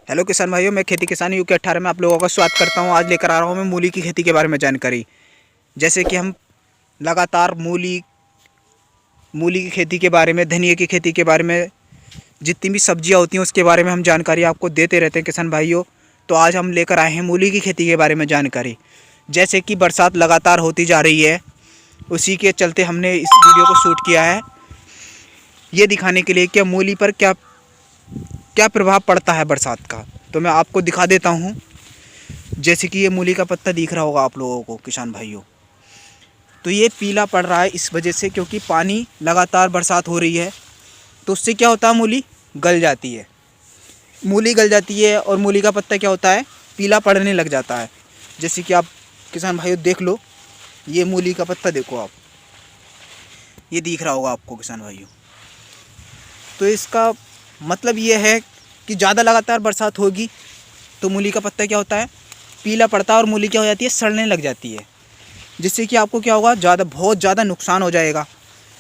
Hello किसान भाइयों, मैं खेती किसान यूके 18 में आप लोगों का स्वागत करता हूं। आज लेकर आ रहा हूं मैं मूली की खेती के बारे में जानकारी। जैसे कि हम लगातार मूली की खेती के बारे में, धनिया की खेती के बारे में, जितनी भी सब्जियां होती हैं उसके बारे में हम जानकारी आपको देते रहते हैं किसान भाइयों। तो आज हम लेकर आए हैं मूली की खेती के बारे में जानकारी। जैसे कि बरसात लगातार होती जा रही है, उसी के चलते हमने इस वीडियो को शूट किया है, ये दिखाने के लिए कि मूली पर क्या प्रभाव पड़ता है बरसात का। तो मैं आपको दिखा देता हूँ। जैसे कि ये मूली का पत्ता दिख रहा होगा आप लोगों को किसान भाइयों, तो ये पीला पड़ रहा है इस वजह से क्योंकि पानी लगातार बरसात हो रही है। तो उससे क्या होता है, मूली गल जाती है। मूली गल जाती है और मूली का पत्ता क्या होता है, पीला पड़ने लग जाता है। जैसे कि आप किसान भाइयों देख लो, ये मूली का पत्ता देखो आप, ये दिख रहा होगा आपको किसान भाइयों। तो इसका मतलब ये है कि ज़्यादा लगातार बरसात होगी तो मूली का पत्ता क्या होता है, पीला पड़ता है और मूली क्या हो जाती है, सड़ने लग जाती है। जिससे कि आपको क्या होगा, बहुत ज़्यादा नुकसान हो जाएगा।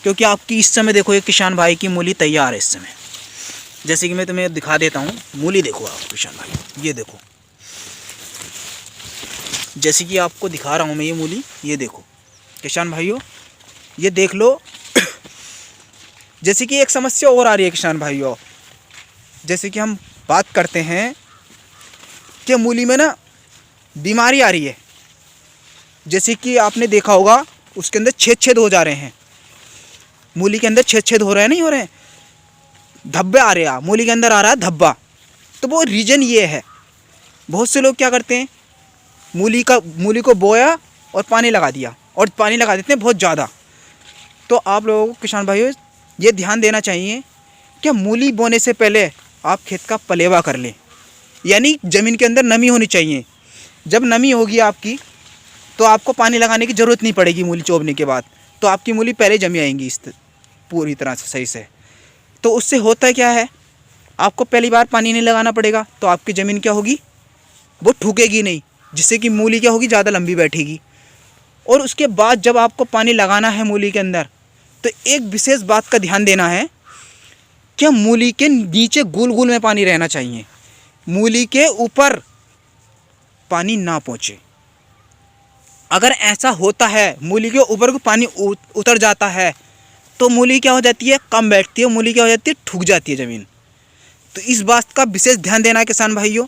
क्योंकि आपकी इस समय देखो, एक किसान भाई की मूली तैयार है इस समय। जैसे कि मैं तुम्हें दिखा देता हूँ, मूली देखो आप किसान भाई, ये देखो। जैसे कि आपको दिखा रहा हूँ मैं ये मूली, ये देखो किसान भाइयों, ये देख लो। जैसे कि एक समस्या और आ रही है किसान भाइयों। जैसे कि हम बात करते हैं कि मूली में ना बीमारी आ रही है। जैसे कि आपने देखा होगा, उसके अंदर छेद हो जा रहे हैं, मूली के अंदर छेद हो रहे हैं, नहीं हो रहे हैं, धब्बे आ रहे हैं, मूली के अंदर आ रहा है धब्बा। तो वो रीज़न ये है, बहुत से लोग क्या करते हैं, मूली को बोया और पानी लगा दिया, और पानी लगा देते हैं बहुत ज़्यादा। तो आप लोगों को किसान भाइयों ये ध्यान देना चाहिए कि मूली बोने से पहले आप खेत का पलेवा कर लें, यानी ज़मीन के अंदर नमी होनी चाहिए। जब नमी होगी आपकी तो आपको पानी लगाने की ज़रूरत नहीं पड़ेगी। मूली चोबने के बाद तो आपकी मूली पहले जमी आएंगी इस पूरी तरह से सही से। तो उससे होता क्या है, आपको पहली बार पानी नहीं लगाना पड़ेगा, तो आपकी ज़मीन क्या होगी, वो ठुकेगी नहीं, जिससे कि मूली क्या होगी, ज़्यादा लंबी बैठेगी। और उसके बाद जब आपको पानी लगाना है मूली के अंदर, तो एक विशेष बात का ध्यान देना है कि मूली के नीचे गोल गोल में पानी रहना चाहिए, मूली के ऊपर पानी ना पहुँचे। अगर ऐसा होता है, मूली के ऊपर को पानी उतर जाता है, तो मूली क्या हो जाती है, कम बैठती है, मूली क्या हो जाती है, ठुक जाती है ज़मीन। तो इस बात का विशेष ध्यान देना है किसान भाइयों।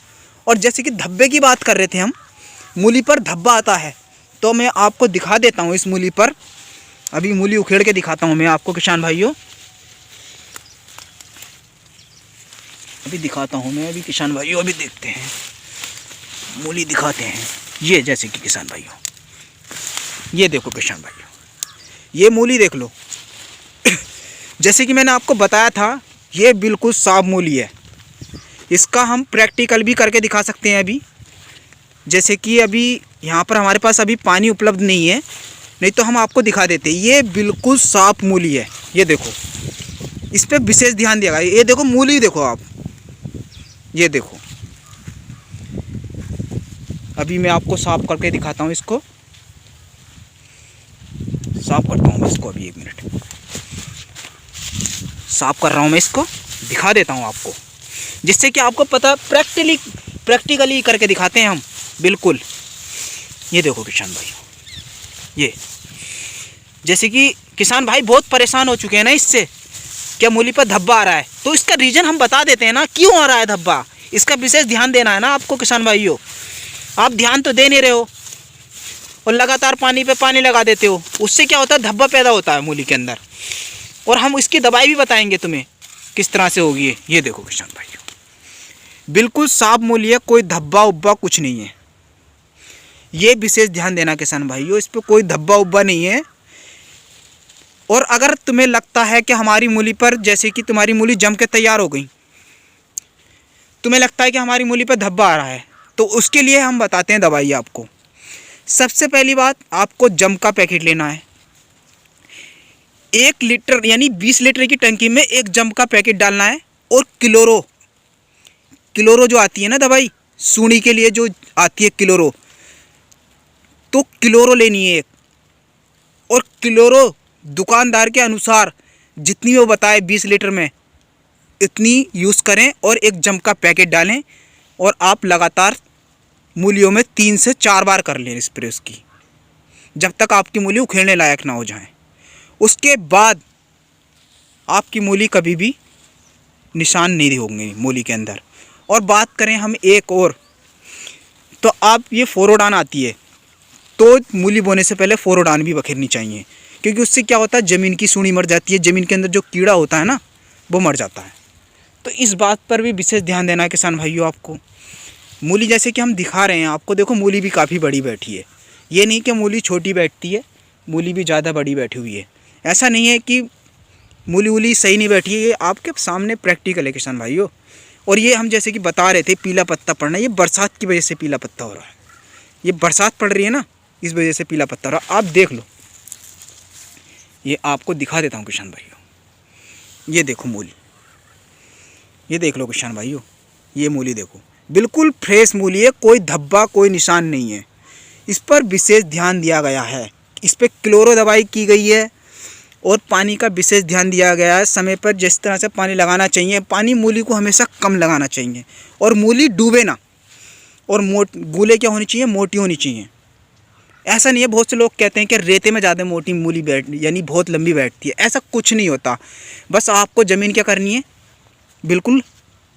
और जैसे कि धब्बे की बात कर रहे थे हम, मूली पर धब्बा आता है, तो मैं आपको दिखा देता हूँ इस मूली पर। अभी मूली उखेड़ के दिखाता हूँ मैं आपको किसान भाइयों, अभी दिखाता हूँ मैं, अभी किसान भाइयों अभी देखते हैं, मूली दिखाते हैं। ये जैसे कि किसान भाइयों, ये देखो किसान भाइयों, ये मूली देख लो। जैसे कि मैंने आपको बताया था, ये बिल्कुल साफ मूली है। इसका हम प्रैक्टिकल भी करके दिखा सकते हैं अभी। जैसे कि अभी यहाँ पर हमारे पास अभी पानी उपलब्ध नहीं है, नहीं तो हम आपको दिखा देते। ये बिल्कुल साफ मूली है, ये देखो, इस पर विशेष ध्यान दिया। ये देखो मूली देखो आप, ये देखो। अभी मैं आपको साफ करके दिखाता हूँ, इसको साफ करता हूँ मैं इसको, अभी 1 मिनट साफ कर रहा हूँ मैं, इसको दिखा देता हूँ आपको, जिससे कि आपको पता, प्रैक्टिकली करके दिखाते हैं हम बिल्कुल। ये देखो किसान भाई, ये जैसे कि किसान भाई बहुत परेशान हो चुके हैं ना इससे, क्या मूली पर धब्बा आ रहा है, तो इसका रीज़न हम बता देते हैं ना, क्यों आ रहा है धब्बा। इसका विशेष ध्यान देना है ना आपको किसान भाइयों। आप ध्यान तो दे नहीं रहे हो और लगातार पानी पे पानी लगा देते हो, उससे क्या होता है, धब्बा पैदा होता है मूली के अंदर। और हम इसकी दवाई भी बताएंगे तुम्हें किस तरह से होगी। ये देखो किसान भाइयों, बिल्कुल साफ मूली है, कोई धब्बा उब्बा कुछ नहीं है। ये विशेष ध्यान देना किसान भाइयों, इस पर कोई धब्बा उब्बा नहीं है। और अगर तुम्हें लगता है कि हमारी मूली पर, जैसे कि तुम्हारी मूली जम के तैयार हो गई, तुम्हें लगता है कि हमारी मूली पर धब्बा आ रहा है, तो उसके लिए हम बताते हैं दवाई आपको। सबसे पहली बात, आपको जम का पैकेट लेना है। 1 लीटर यानी 20 लीटर की टंकी में 1 जम का पैकेट डालना है। और क्लोरो जो आती है ना दवाई, सूंडी के लिए जो आती है क्लोरो, तो क्लोरो लेनी है 1। और क्लोरो दुकानदार के अनुसार जितनी वो बताए 20 लीटर में, इतनी यूज़ करें और 1 जम का पैकेट डालें और आप लगातार मूलियों में 3 से 4 बार कर लें स्प्रे उसकी, जब तक आपकी मूली उखेड़ने लायक ना हो जाए। उसके बाद आपकी मूली कभी भी निशान नहीं होंगे मूली के अंदर। और बात करें हम एक और, तो आप ये फोरोडान आती है, तो मूली बोने से पहले फोरोडान भी बखेरनी चाहिए, क्योंकि उससे क्या होता है, ज़मीन की सूढ़ी मर जाती है, ज़मीन के अंदर जो कीड़ा होता है ना वो मर जाता है। तो इस बात पर भी विशेष ध्यान देना है किसान भाइयों आपको। मूली जैसे कि हम दिखा रहे हैं आपको, देखो मूली भी काफ़ी बड़ी बैठी है, ये नहीं कि मूली छोटी बैठती है, मूली भी ज़्यादा बड़ी बैठी हुई है। ऐसा नहीं है कि मूली सही नहीं बैठी है, ये आपके सामने प्रैक्टिकल है किसान भाइयों। और ये हम जैसे कि बता रहे थे पीला पत्ता पड़ना, ये बरसात की वजह से पीला पत्ता हो रहा है, ये बरसात पड़ रही है ना, इस वजह से पीला पत्ता हो रहा है। आप देख लो, ये आपको दिखा देता हूँ किसान भाइयों, ये देखो मूली, ये देख लो किसान भाइयों, ये मूली देखो, बिल्कुल फ्रेश मूली है, कोई धब्बा कोई निशान नहीं है। इस पर विशेष ध्यान दिया गया है, इस पर क्लोरो दवाई की गई है और पानी का विशेष ध्यान दिया गया है। समय पर जिस तरह से पानी लगाना चाहिए, पानी मूली को हमेशा कम लगाना चाहिए और मूली डूबे ना। और गूले क्या होनी चाहिए, मोटी होनी चाहिए। ऐसा नहीं है, बहुत से लोग कहते हैं कि रेते में ज़्यादा मोटी मूली यानी बहुत लंबी बैठती है, ऐसा कुछ नहीं होता। बस आपको ज़मीन क्या करनी है, बिल्कुल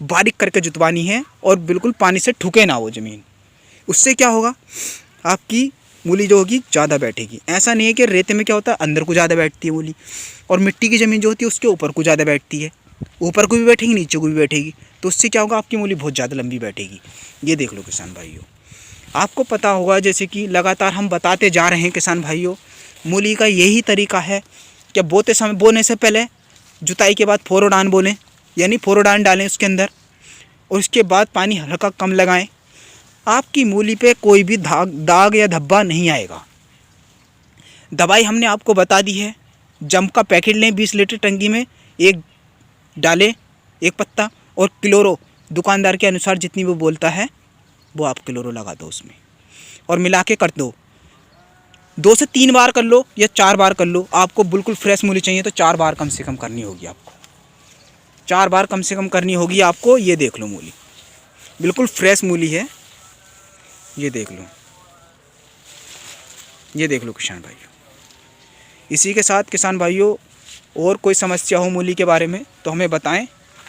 बारीक करके जुतवानी है और बिल्कुल पानी से ठुके ना वो ज़मीन। उससे क्या होगा, आपकी मूली जो होगी ज़्यादा बैठेगी। ऐसा नहीं है कि रेते में क्या होता है, अंदर को ज़्यादा बैठती है मूली, और मिट्टी की ज़मीन जो होती है उसके ऊपर को ज़्यादा बैठती है, ऊपर को भी बैठेगी नीचे को भी बैठेगी, तो उससे क्या होगा, आपकी मूली बहुत ज़्यादा लंबी बैठेगी। ये देख लो किसान भाइयों, आपको पता होगा, जैसे कि लगातार हम बताते जा रहे हैं किसान भाइयों, मूली का यही तरीका है कि बोने से पहले जुताई के बाद फोरोडान बोलें, यानी फोरोडान डालें उसके अंदर, और उसके बाद पानी हल्का कम लगाएं। आपकी मूली पे कोई भी दाग या धब्बा नहीं आएगा। दवाई हमने आपको बता दी है, जंप का पैकेट लें 20 लीटर टंकी में, एक डालें, एक पत्ता, और क्लोरो दुकानदार के अनुसार जितनी वो बोलता है वो आप क्लोरो लगा दो उसमें और मिला के कर दो। 2 से 3 बार कर लो या 4 बार कर लो। आपको बिल्कुल फ्रेश मूली चाहिए तो 4 बार कम से कम करनी होगी आपको, 4 बार कम से कम करनी होगी आपको। ये देख लो मूली, बिल्कुल फ्रेश मूली है, ये देख लो, ये देख लो किसान भाइयों। इसी के साथ किसान भाइयों, और कोई समस्या हो मूली के बारे में तो हमें बताएं,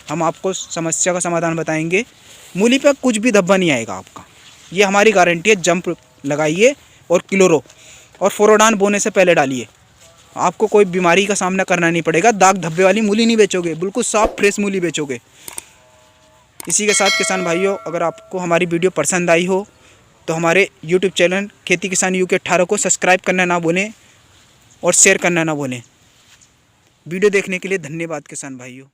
हम आपको समस्या का समाधान बताएंगे। मूली पे कुछ भी धब्बा नहीं आएगा आपका, ये हमारी गारंटी है। जंप लगाइए और क्लोरो और फोरोडान बोने से पहले डालिए, आपको कोई बीमारी का सामना करना नहीं पड़ेगा। दाग धब्बे वाली मूली नहीं बेचोगे, बिल्कुल साफ फ्रेश मूली बेचोगे। इसी के साथ किसान भाइयों, अगर आपको हमारी वीडियो पसंद आई हो तो हमारे YouTube चैनल खेती किसान UK 18 को सब्सक्राइब करना ना भूलें और शेयर करना ना भूलें। वीडियो देखने के लिए धन्यवाद किसान भाइयों।